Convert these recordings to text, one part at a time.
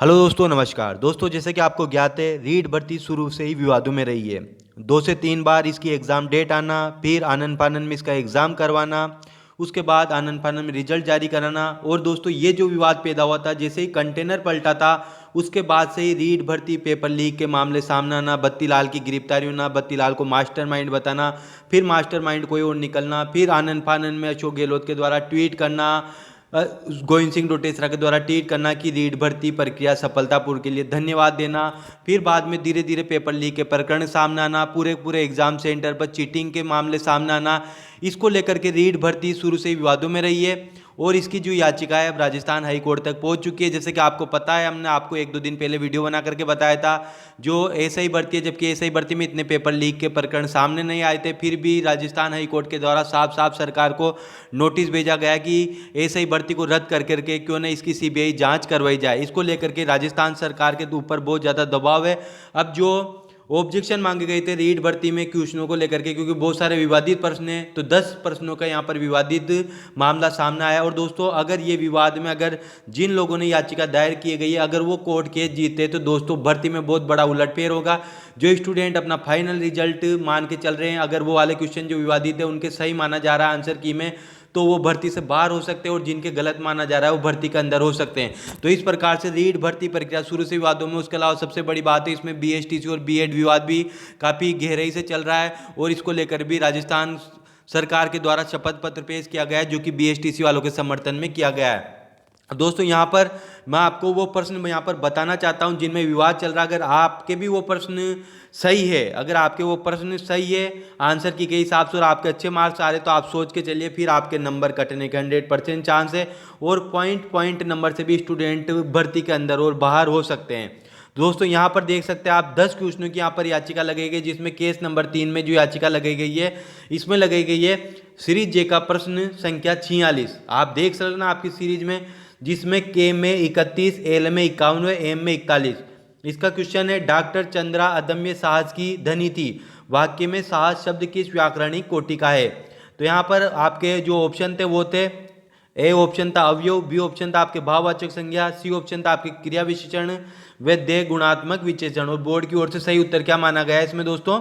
Hello दोस्तों, नमस्कार दोस्तों। जैसे कि आपको ज्ञात है, रीट भर्ती शुरू से ही विवादों में रही है। 2 से 3 बार इसकी एग्ज़ाम डेट आना, फिर आनन फानन में इसका एग्ज़ाम करवाना, उसके बाद आनन फानन में रिजल्ट जारी कराना। और दोस्तों, ये जो विवाद पैदा हुआ था, जैसे ही कंटेनर पलटा था, उसके बाद से ही रीट भर्ती पेपर लीक के मामले सामने आना, बत्ती लाल की गिरफ्तारी होना, बत्ती लाल को मास्टरमाइंड बताना, फिर मास्टरमाइंड कोई और निकलना, फिर आनन फानन में अशोक गहलोत के द्वारा ट्वीट करना, गोविंद सिंह डोटेसरा के द्वारा ट्वीट करना कि रीट भर्ती प्रक्रिया सफलतापूर्वक के लिए धन्यवाद देना। फिर बाद में धीरे धीरे पेपर लीक के प्रकरण सामने आना, पूरे पूरे एग्जाम सेंटर पर चीटिंग के मामले सामने आना। इसको लेकर के रीट भर्ती शुरू से ही विवादों में रही है और इसकी जो याचिका है अब राजस्थान हाई कोर्ट तक पहुंच चुकी है। जैसे कि आपको पता है, हमने आपको 1-2 दिन पहले वीडियो बना करके बताया था, जो एसआई भर्ती है, जबकि एसआई भर्ती में इतने पेपर लीक के प्रकरण सामने नहीं आए थे, फिर भी राजस्थान हाई कोर्ट के द्वारा साफ साफ सरकार को नोटिस भेजा गया कि एसआई भर्ती को रद्द कर करके क्यों न इसकी सीबीआई जांच करवाई जाए। इसको लेकर के राजस्थान सरकार के ऊपर बहुत ज़्यादा दबाव है। अब जो ऑब्जेक्शन मांगे गए थे रीट भर्ती में क्वेश्चनों को लेकर के, क्योंकि बहुत सारे विवादित प्रश्न हैं, तो 10 प्रश्नों का यहाँ पर विवादित मामला सामने आया। और दोस्तों, अगर ये विवाद में अगर जिन लोगों ने याचिका दायर की गई है, अगर वो कोर्ट केस जीते, तो दोस्तों भर्ती में बहुत बड़ा उलटफेर होगा। जो स्टूडेंट अपना फाइनल रिजल्ट मान के चल रहे हैं, अगर वो वाले क्वेश्चन जो विवादित है उनके सही माना जा रहा है आंसर की में, तो वो भर्ती से बाहर हो सकते हैं, और जिनके गलत माना जा रहा है वो भर्ती के अंदर हो सकते हैं। तो इस प्रकार से रीट भर्ती प्रक्रिया शुरू से विवादों में। उसके अलावा सबसे बड़ी बात है, इसमें बीएसटीसी और बीएड विवाद भी काफ़ी गहराई से चल रहा है, और इसको लेकर भी राजस्थान सरकार के द्वारा शपथ पत्र पेश किया गया है, जो कि बीएसटीसी वालों के समर्थन में किया गया है। दोस्तों, यहाँ पर मैं आपको वो प्रश्न यहाँ पर बताना चाहता हूँ जिनमें विवाद चल रहा है। अगर आपके भी वो प्रश्न सही है, अगर आपके वो प्रश्न सही है आंसर की के हिसाब से, और आपके अच्छे मार्क्स आ रहे, तो आप सोच के चलिए, फिर आपके नंबर कटने के 100% चांस है, और पॉइंट पॉइंट नंबर से भी स्टूडेंट भर्ती के अंदर और बाहर हो सकते हैं। दोस्तों, यहाँ पर देख सकते हैं आप 10 क्वेश्चनों की यहाँ पर याचिका लगाई गई, जिसमें केस नंबर 3 में जो याचिका लगाई गई है, इसमें लगाई गई है सीरीज जे का प्रश्न संख्या 46। आप देख सकते ना आपकी सीरीज में, जिसमें के में 31, एल में 51, एम में 41। इसका क्वेश्चन है, डॉक्टर चंद्रा अदम्य साहस की धनी थी, वाक्य में साहस शब्द किस व्याकरणिक कोटि का है। तो यहाँ पर आपके जो ऑप्शन थे वो थे, ए ऑप्शन था अवयव, बी ऑप्शन था आपके भाववाचक संज्ञा, सी ऑप्शन था आपके क्रिया विशेषण, व दे गुणात्मक विशेषण। और बोर्ड की ओर से सही उत्तर क्या माना गया है इसमें दोस्तों?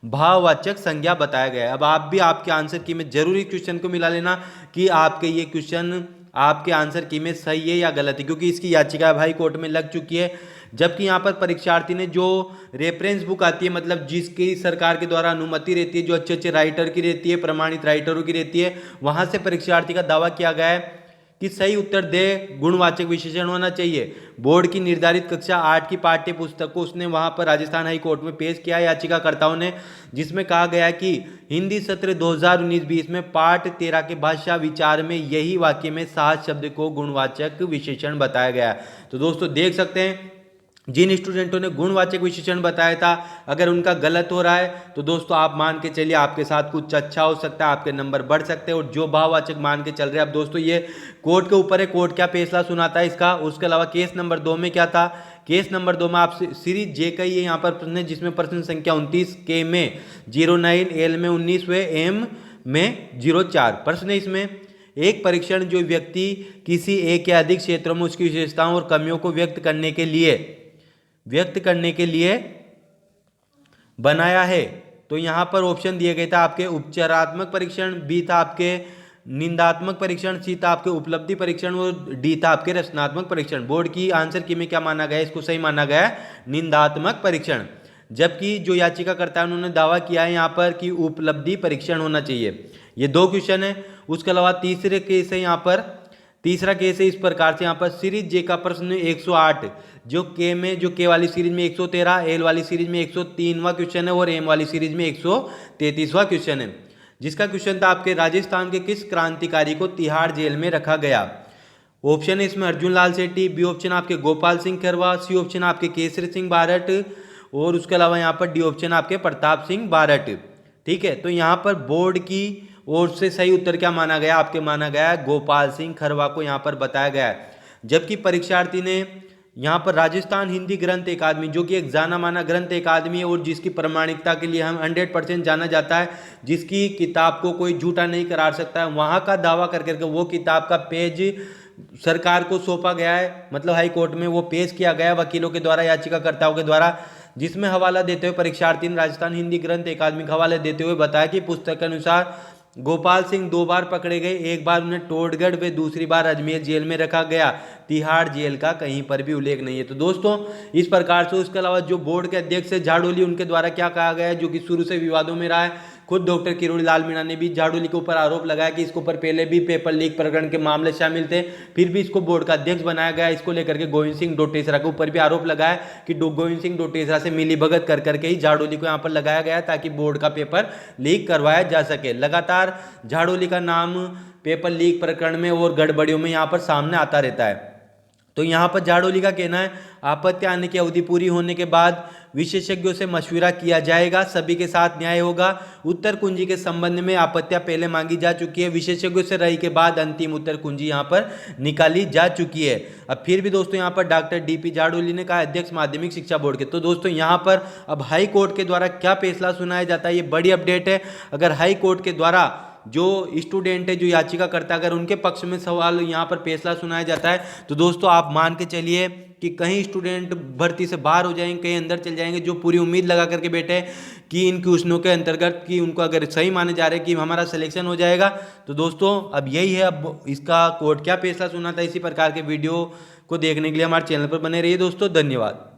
भाववाचक संज्ञा बताया गया है। अब आप भी आपके आंसर की में जरूरी क्वेश्चन को मिला लेना कि आपके ये क्वेश्चन आपके आंसर की में सही है या गलत है, क्योंकि इसकी याचिका भाई कोर्ट में लग चुकी है। जबकि यहाँ पर परीक्षार्थी ने जो रेफरेंस बुक आती है, मतलब जिसकी सरकार के द्वारा अनुमति रहती है, जो अच्छे अच्छे राइटर की रहती है, प्रमाणित राइटरों की रहती है, वहाँ से परीक्षार्थी का दावा किया गया है कि सही उत्तर दे गुणवाचक विशेषण होना चाहिए। बोर्ड की निर्धारित कक्षा 8 की पाठ्य पुस्तक को उसने वहां पर राजस्थान हाई कोर्ट में पेश किया याचिकाकर्ताओं ने, जिसमें कहा गया कि हिंदी सत्र 2019-20 में पाठ 13 के भाषा विचार में यही वाक्य में साहस शब्द को गुणवाचक विशेषण बताया गया। तो दोस्तों, देख सकते हैं जिन स्टूडेंटों ने गुणवाचक विशेषण बताया था, अगर उनका गलत हो रहा है, तो दोस्तों आप मान के चलिए आपके साथ कुछ अच्छा हो सकता है, आपके नंबर बढ़ सकते हैं। और जो भाववाचक मान के चल रहे हैं, अब दोस्तों ये कोर्ट के ऊपर है, कोर्ट क्या फैसला सुनाता है इसका। उसके अलावा केस नंबर 2 में क्या था? केस नंबर 2 में आप सीरीज जे का ये यहाँ पर प्रश्न है, जिसमें प्रश्न संख्या 29, के में 09, एल में 19 व एम में 04 प्रश्न है। इसमें एक परीक्षण जो व्यक्ति किसी एक या अधिक क्षेत्रों में उसकी विशेषताओं और कमियों को व्यक्त करने के लिए बनाया है। तो यहां पर ऑप्शन दिए गए थे आपके उपचारात्मक परीक्षण, बी था आपके निंदात्मक परीक्षण, सी था आपके उपलब्धि परीक्षण, और डी था आपके रचनात्मक परीक्षण। बोर्ड की आंसर की में क्या माना गया? इसको सही माना गया है निंदात्मक परीक्षण। जबकि जो याचिकाकर्ता उन्होंने दावा किया है यहाँ पर कि उपलब्धि परीक्षण होना चाहिए। ये 2 क्वेश्चन है। उसके अलावा तीसरे केस है, यहाँ पर तीसरा केस है इस प्रकार से, यहाँ पर सीरीज जे का प्रश्न 108, जो के में, जो के वाली सीरीज में 113, एल वाली सीरीज में 103वां क्वेश्चन है, और एम वाली सीरीज में 133वां क्वेश्चन है। जिसका क्वेश्चन था आपके राजस्थान के किस क्रांतिकारी को तिहाड़ जेल में रखा गया। ऑप्शन है इसमें अर्जुन लाल सेठी, बी ऑप्शन आपके गोपाल सिंह खरवा, सी ऑप्शन आपके केसरी सिंह बारट, और उसके अलावा यहाँ पर डी ऑप्शन आपके प्रताप सिंह बारट। ठीक है, तो यहाँ पर बोर्ड की ओर से सही उत्तर क्या माना गया? आपके माना गया गोपाल सिंह खरवा को यहाँ पर बताया गया है। जबकि परीक्षार्थी ने यहाँ पर राजस्थान हिंदी ग्रंथ अकादमी, जो कि एक जाना माना ग्रंथ अकादमी है और जिसकी प्रामाणिकता के लिए हम 100% जाना जाता है, जिसकी किताब को कोई झूठा नहीं करार सकता है, वहाँ का दावा कर करके वो किताब का पेज सरकार को सौंपा गया है, मतलब हाई कोर्ट में वो पेश किया गया वकीलों के द्वारा, याचिकाकर्ताओं के द्वारा, जिसमें हवाला देते हुए परीक्षार्थी ने राजस्थान हिंदी ग्रंथ अकादमी का हवाला देते हुए बताया कि पुस्तक के अनुसार गोपाल सिंह 2 बार पकड़े गए, एक बार उन्हें टोडगढ़ व दूसरी बार अजमेर जेल में रखा गया। तिहाड़ जेल का कहीं पर भी उल्लेख नहीं है। तो दोस्तों इस प्रकार से, उसके अलावा जो बोर्ड के अध्यक्ष है झाड़ोली, उनके द्वारा क्या कहा गया है, जो कि शुरू से विवादों में रहा है। खुद डॉक्टर किरोड़ी लाल मीणा ने भी झाड़ोली के ऊपर आरोप लगाया कि इसके ऊपर पहले भी पेपर लीक प्रकरण के मामले शामिल थे, फिर भी इसको बोर्ड का अध्यक्ष बनाया गया। इसको लेकर के गोविंद सिंह डोटेसरा के ऊपर भी आरोप लगाया कि गोविंद सिंह डोटेसरा से मिली भगत कर करके ही झाड़ोली को यहाँ पर लगाया गया ताकि बोर्ड का पेपर लीक करवाया जा सके। लगातार झाड़ोली का नाम पेपर लीक प्रकरण में और गड़बड़ियों में यहाँ पर सामने आता रहता है। तो यहाँ पर झाड़ोली का कहना है, आपत्ति आने की अवधि पूरी होने के बाद विशेषज्ञों से मशविरा किया जाएगा, सभी के साथ न्याय होगा। उत्तर कुंजी के संबंध में आपत्तियां पहले मांगी जा चुकी है, विशेषज्ञों से राय के बाद अंतिम उत्तर कुंजी यहाँ पर निकाली जा चुकी है। अब फिर भी दोस्तों यहाँ पर डॉक्टर डीपी झाड़ोली ने कहा, अध्यक्ष माध्यमिक शिक्षा बोर्ड के। तो दोस्तों यहाँ पर अब हाई कोर्ट के द्वारा क्या फैसला सुनाया जाता है, ये बड़ी अपडेट है। अगर हाई कोर्ट के द्वारा जो स्टूडेंट है, जो याचिका करता है, अगर उनके पक्ष में सवाल यहाँ पर फैसला सुनाया जाता है, तो दोस्तों आप मान के चलिए कि कहीं स्टूडेंट भर्ती से बाहर हो जाएंगे, कहीं अंदर चल जाएंगे, जो पूरी उम्मीद लगा करके बैठे हैं कि इन क्वेश्चनों के अंतर्गत कि उनको अगर सही माने जा रहे हैं कि हमारा सिलेक्शन हो जाएगा। तो दोस्तों अब यही है, अब इसका कोर्ट क्या फैसला सुना था, इसी प्रकार के वीडियो को देखने के लिए हमारे चैनल पर बने रहिए दोस्तों। धन्यवाद।